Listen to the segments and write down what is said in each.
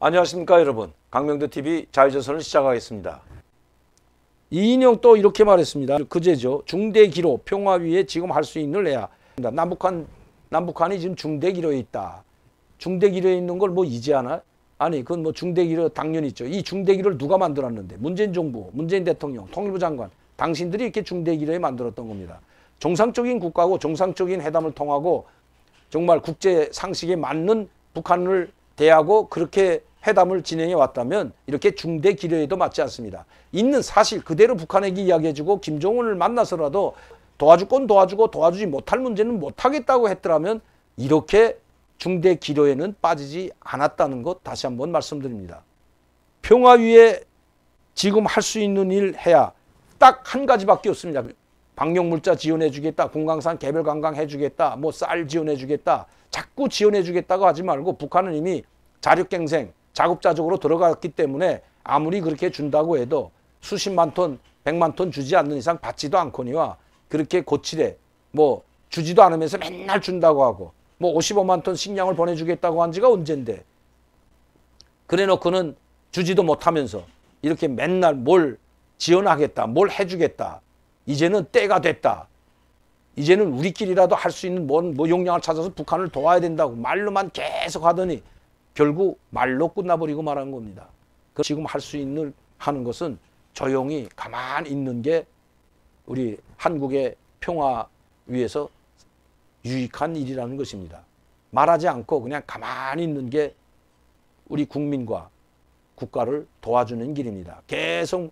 안녕하십니까 여러분. 강명도TV 자유조선을 시작하겠습니다. 이인영 또 이렇게 말했습니다. 그제죠. 중대기로 평화 위에 지금 할 수 있는 해야. 남북한이 지금 중대기로에 있다. 중대기로에 있는 걸 뭐 이제 하나? 아니 그건 뭐 중대기로 당연히 있죠. 이 중대기로를 누가 만들었는데? 문재인 정부, 문재인 대통령, 통일부 장관 당신들이 이렇게 중대기로에 만들었던 겁니다. 정상적인 국가고 정상적인 회담을 통하고 정말 국제 상식에 맞는 북한을 대하고 그렇게 회담을 진행해 왔다면 이렇게 중대 기로에도 맞지 않습니다. 있는 사실 그대로 북한에게 이야기해주고 김정은을 만나서라도 도와줄 건 도와주고 도와주지 못할 문제는 못하겠다고 했더라면 이렇게 중대 기로에는 빠지지 않았다는 것 다시 한번 말씀드립니다. 평화 위에 지금 할 수 있는 일 해야 딱 한 가지밖에 없습니다. 방역물자 지원해주겠다, 금강산 개별 관광 해주겠다, 뭐 쌀 지원해주겠다, 자꾸 지원해주겠다고 하지 말고 북한은 이미 자력갱생, 자급자족으로 들어갔기 때문에 아무리 그렇게 준다고 해도 수십만 톤, 100만 톤 주지 않는 이상 받지도 않거니와 그렇게 고치래 뭐 주지도 않으면서 맨날 준다고 하고 뭐 55만 톤 식량을 보내주겠다고 한 지가 언젠데 그래 놓고는 주지도 못하면서 이렇게 맨날 뭘 지원하겠다, 뭘 해주겠다. 이제는 때가 됐다. 이제는 우리끼리라도 할 수 있는 뭐 용량을 찾아서 북한을 도와야 된다고 말로만 계속 하더니 결국 말로 끝나버리고 말한 겁니다. 지금 할 수 있는 하는 것은 조용히 가만히 있는 게 우리 한국의 평화 위해서 유익한 일이라는 것입니다. 말하지 않고 그냥 가만히 있는 게 우리 국민과 국가를 도와주는 길입니다. 계속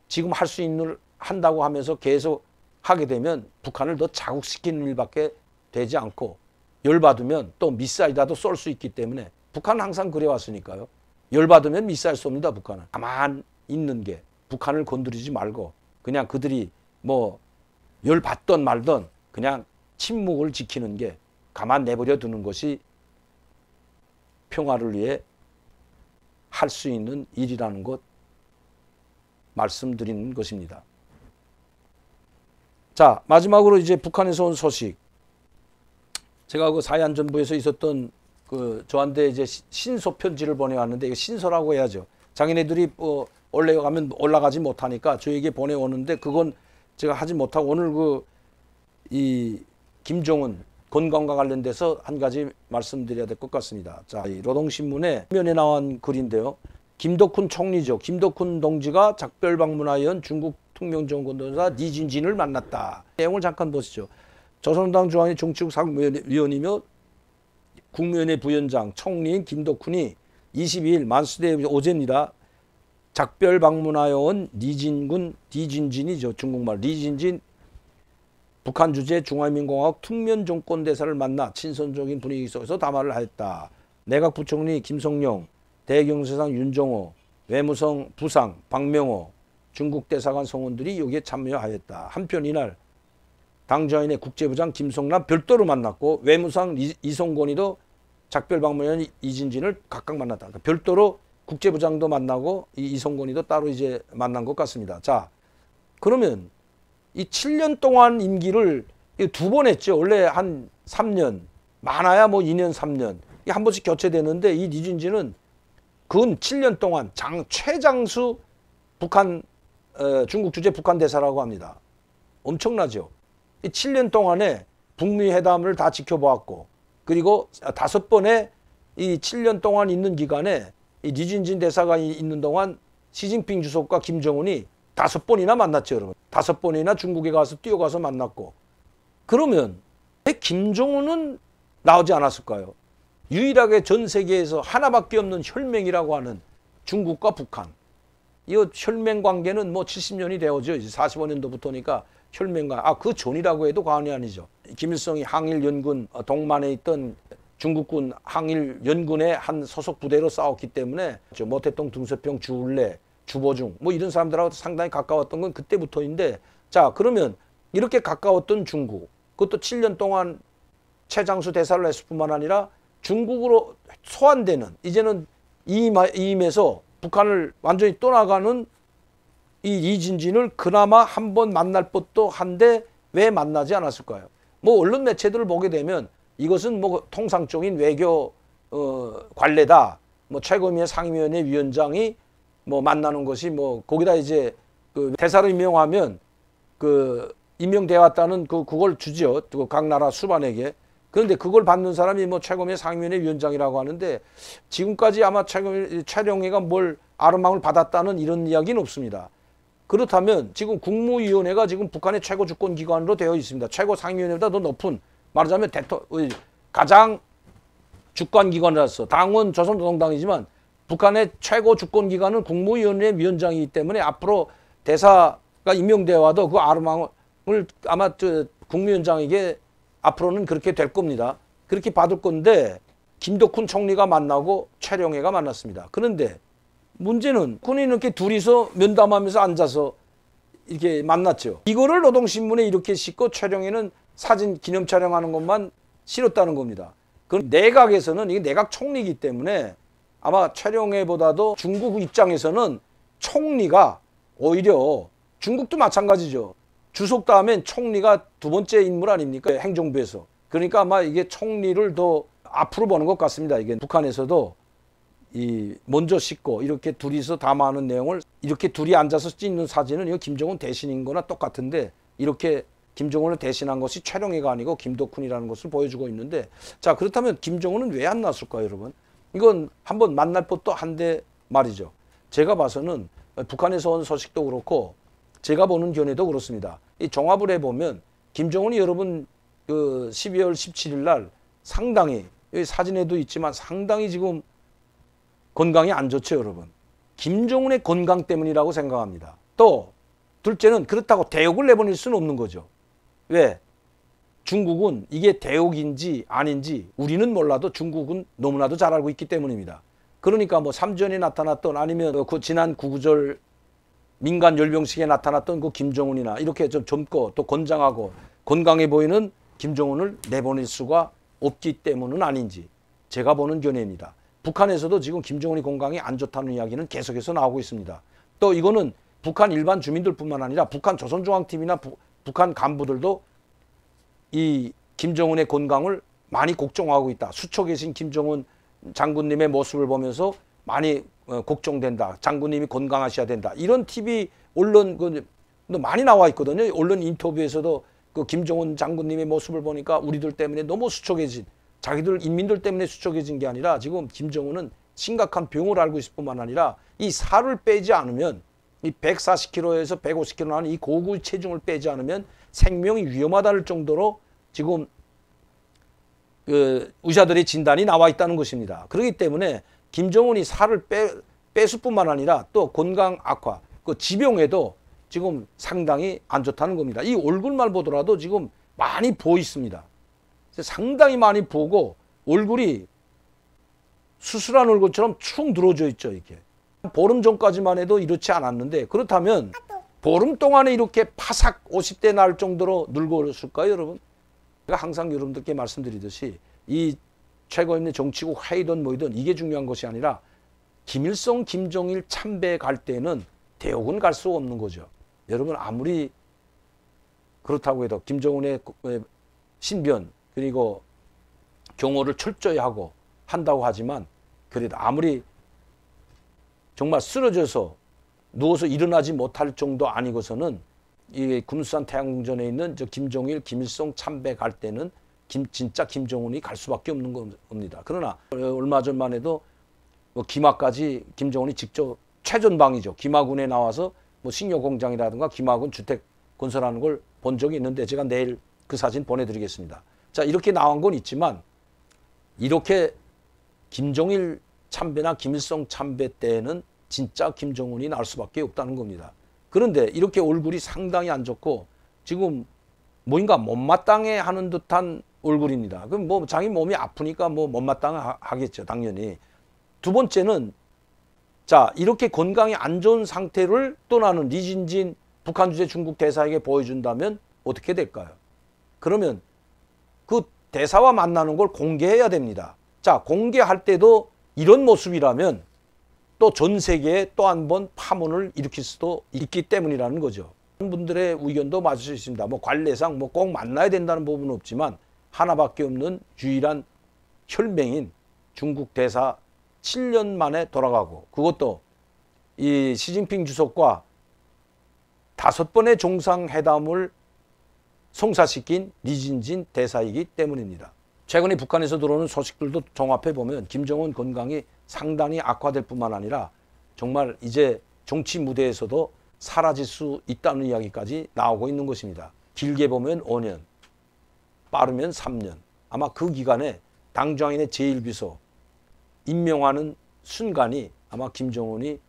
지금 할 수 있는 일 한다고 하면서 계속 하게 되면 북한을 더 자극시키는 일밖에 되지 않고 열받으면 또 미사일이라도 쏠 수 있기 때문에 북한은 항상 그래왔으니까요. 열받으면 미사일 쏩니다. 북한은. 가만 있는 게 북한을 건드리지 말고 그냥 그들이 뭐 열받던 말던 그냥 침묵을 지키는 게 가만 내버려 두는 것이 평화를 위해 할 수 있는 일이라는 것 말씀드리는 것입니다. 자, 마지막으로 이제 북한에서 온 소식. 제가 그 사회안전부에서 있었던 그 저한테 이제 신소 편지를 보내왔는데 이거 신소라고 해야죠. 자기네들이 올라가지 못하니까 저에게 보내오는데 그건 제가 하지 못하고 오늘 이 김정은 건강과 관련돼서 한 가지 말씀드려야 될 것 같습니다. 자, 이 노동신문에 면에 나온 글인데요. 김덕훈 총리죠. 김덕훈 동지가 작별 방문하여 중국 특명정권도사 리진진을 만났다. 내용을 잠깐 보시죠. 조선당 중앙위 정치국상위원이며 국무위원회 부위원장 총리인 김덕훈이 22일 만수대 어제입니다. 작별 방문하여 온 리진진이죠. 중국말 리진진 북한 주재 중화민공화국 특명정권대사를 만나 친선적인 분위기 속에서 담화를 하였다. 내각 부총리 김성룡, 대경제상 윤정호, 외무성 부상 박명호, 중국 대사관 성원들이 여기에 참여하였다. 한편 이날 당좌인의 국제부장 김성남 별도로 만났고 외무상 이성곤이도 작별 방문한 이진진을 각각 만났다. 그러니까 별도로 국제부장도 만나고 이성곤이도 따로 이제 만난 것 같습니다. 자, 그러면 이 7년 동안 임기를 두 번 했죠. 원래 한 3년, 많아야 뭐 2년, 3년 한 번씩 교체되는데 이 이진진은 근 7년 동안 최장수 중국 주재 북한 대사라고 합니다. 엄청나죠. 이 7년 동안에 북미 회담을 다 지켜보았고 그리고 5번의 이 7년 동안 있는 기간에 이 리진진 대사가 있는 동안 시진핑 주석과 김정은이 5번이나 만났죠. 여러분. 5번이나 중국에 가서 뛰어가서 만났고 그러면 왜 김정은은 나오지 않았을까요? 유일하게 전 세계에서 하나밖에 없는 혈맹이라고 하는 중국과 북한. 이 혈맹 관계는 뭐 70년이 되어죠. 이제 45년도부터니까 혈맹과 그 전이라고 해도 과언이 아니죠. 김일성이 항일연군 동만에 있던 중국군 항일연군의 한 소속 부대로 싸웠기 때문에 모태동, 등소평, 주울레, 주보중 뭐 이런 사람들하고 상당히 가까웠던 건 그때부터인데 자 그러면 이렇게 가까웠던 중국 그것도 7년 동안 최장수 대사를 했을 뿐만 아니라 중국으로 소환되는 이제는 이임해서 북한을 완전히 떠나가는 이 이진진을 그나마 한 번 만날 법도 한데 왜 만나지 않았을까요? 뭐 언론 매체들을 보게 되면 이것은 뭐 통상적인 외교 관례다. 뭐 최고위원회 상임위원회 위원장이 뭐 만나는 것이 뭐 거기다 이제 그 대사를 임명하면 그 임명돼 왔다는 그걸 주죠. 각 나라 수반에게. 그런데 그걸 받는 사람이 뭐 최고위원회 상임위원회 위원장이라고 하는데 지금까지 아마 최룡해가 뭘 아름망을 받았다는 이런 이야기는 없습니다. 그렇다면 지금 국무위원회가 지금 북한의 최고 주권 기관으로 되어 있습니다. 최고 상임위원회보다 더 높은, 말하자면 가장 주권 기관이라서 당원 조선노동당이지만 북한의 최고 주권 기관은 국무위원회 위원장이기 때문에 앞으로 대사가 임명되어 와도 그 아름망을 아마 국무위원장에게 앞으로는 그렇게 될 겁니다. 그렇게 받을 건데 김덕훈 총리가 만나고 최룡해가 만났습니다. 그런데 문제는 군이 이렇게 둘이서 면담하면서 앉아서 이렇게 만났죠. 이거를 노동신문에 이렇게 싣고 최룡해는 사진 기념 촬영하는 것만 실었다는 겁니다. 그 내각에서는 이게 내각 총리이기 때문에 아마 최룡해보다도 중국 입장에서는 총리가 오히려 중국도 마찬가지죠. 주석 다음엔 총리가 두 번째 인물 아닙니까? 행정부에서. 그러니까 아마 이게 총리를 더 앞으로 보는 것 같습니다. 이게 북한에서도 이 먼저 싣고 이렇게 둘이서 담아하는 내용을 이렇게 둘이 앉아서 찍는 사진은 이거 김정은 대신인 거나 똑같은데 이렇게 김정은을 대신한 것이 최룡해가 아니고 김덕훈이라는 것을 보여주고 있는데, 자, 그렇다면 김정은은 왜 안 나왔을까요, 여러분? 이건 한번 만날 법도 한데 말이죠. 제가 봐서는 북한에서 온 소식도 그렇고 제가 보는 견해도 그렇습니다. 이 종합을 해보면 김정은이 여러분 그 12월 17일 날 상당히, 여기 사진에도 있지만 상당히 지금 건강이 안 좋죠, 여러분. 김정은의 건강 때문이라고 생각합니다. 또 둘째는 그렇다고 대역을 내보낼 수는 없는 거죠. 왜? 중국은 이게 대역인지 아닌지 우리는 몰라도 중국은 너무나도 잘 알고 있기 때문입니다. 그러니까 뭐 삼전에 나타났던 아니면 그 지난 구구절 민간 열병식에 나타났던 그 김정은이나 이렇게 좀 젊고 또 건장하고 건강해 보이는 김정은을 내보낼 수가 없기 때문은 아닌지 제가 보는 견해입니다. 북한에서도 지금 김정은이 건강이 안 좋다는 이야기는 계속해서 나오고 있습니다. 또 이거는 북한 일반 주민들뿐만 아니라 북한 조선중앙TV나 북한 간부들도 이 김정은의 건강을 많이 걱정하고 있다. 수초 계신 김정은 장군님의 모습을 보면서 많이 걱정된다. 장군님이 건강하셔야 된다. 이런 TV 언론 많이 나와 있거든요. 언론 인터뷰에서도 그 김정은 장군님의 모습을 보니까 우리들 때문에 너무 수척해진, 자기들 인민들 때문에 수척해진 게 아니라 지금 김정은은 심각한 병을 앓고 있을 뿐만 아니라 이 살을 빼지 않으면 이 140kg에서 150kg 나는 이 고구 체중을 빼지 않으면 생명이 위험하다는 정도로 지금 의사들의 진단이 나와 있다는 것입니다. 그렇기 때문에 김정은이 살을 뺐을 뿐만 아니라 또 건강 악화, 그 지병에도 지금 상당히 안 좋다는 겁니다. 이 얼굴만 보더라도 지금 많이 부어 있습니다. 상당히 많이 부고 얼굴이 수술한 얼굴처럼 축 늘어져 있죠. 이렇게 보름 전까지만 해도 이렇지 않았는데, 그렇다면 보름 동안에 이렇게 파삭 50대 날 정도로 늙었을까요, 여러분? 제가 항상 여러분들께 말씀드리듯이 이 최고위원회 정치국 회의든 뭐이든 이게 중요한 것이 아니라 김일성, 김정일 참배 갈 때는 대역은 갈 수 없는 거죠. 여러분 아무리 그렇다고 해도 김정은의 신변 그리고 경호를 철저히 하고 한다고 하지만 그래도 아무리 정말 쓰러져서 누워서 일어나지 못할 정도 아니고서는 이 금수산 태양궁전에 있는 저 김정일, 김일성 참배 갈 때는 진짜 김정은이 갈 수밖에 없는 겁니다. 그러나 얼마 전만 해도 뭐 김학까지 김정은이 직접 최전방이죠. 김학군에 나와서 뭐 식료공장이라든가 김학군 주택 건설하는 걸 본 적이 있는데 제가 내일 그 사진 보내드리겠습니다. 자, 이렇게 나온 건 있지만 이렇게 김정일 참배나 김일성 참배 때는 진짜 김정은이 나올 수밖에 없다는 겁니다. 그런데 이렇게 얼굴이 상당히 안 좋고 지금 뭔가 못마땅해 하는 듯한 얼굴입니다. 그럼 뭐 자기 몸이 아프니까 뭐 못마땅하겠죠, 당연히. 두 번째는 자, 이렇게 건강이 안 좋은 상태를 떠나는 리진진 북한 주재 중국 대사에게 보여준다면 어떻게 될까요? 그러면 그 대사와 만나는 걸 공개해야 됩니다. 자, 공개할 때도 이런 모습이라면 또 전 세계에 또 한 번 파문을 일으킬 수도 있기 때문이라는 거죠. 분들의 의견도 맞을 수 있습니다. 뭐 관례상 뭐 꼭 만나야 된다는 부분은 없지만 하나밖에 없는 유일한 혈맹인 중국 대사 7년 만에 돌아가고, 그것도 이 시진핑 주석과 5번의 정상회담을 성사시킨 리진진 대사이기 때문입니다. 최근에 북한에서 들어오는 소식들도 종합해 보면 김정은 건강이 상당히 악화될 뿐만 아니라 정말 이제 정치 무대에서도 사라질 수 있다는 이야기까지 나오고 있는 것입니다. 길게 보면 5년, 빠르면 3년. 아마 그 기간에 당정인의 제1비서 임명하는 순간이 아마 김정은이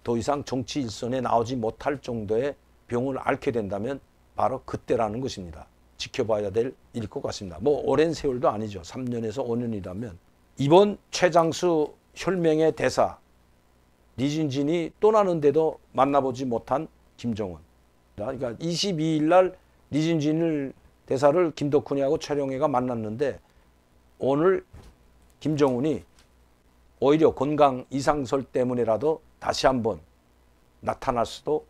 더 이상 정치 일선에 나오지 못할 정도의 병을 앓게 된다면 바로 그때라는 것입니다. 지켜봐야 될 일일 것 같습니다. 뭐 오랜 세월도 아니죠. 3년에서 5년이라면. 이번 최장수 혈맹의 대사 리진진이 떠나는데도 만나보지 못한 김정은. 그러니까 22일 날 리진진을 대사를 김덕훈이하고 최룡해가 만났는데 오늘 김정은이 오히려 건강 이상설 때문에라도 다시 한번 나타날 수도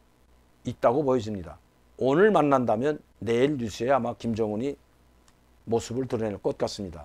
있다고 보여집니다. 오늘 만난다면 내일 뉴스에 아마 김정은이 모습을 드러낼 것 같습니다.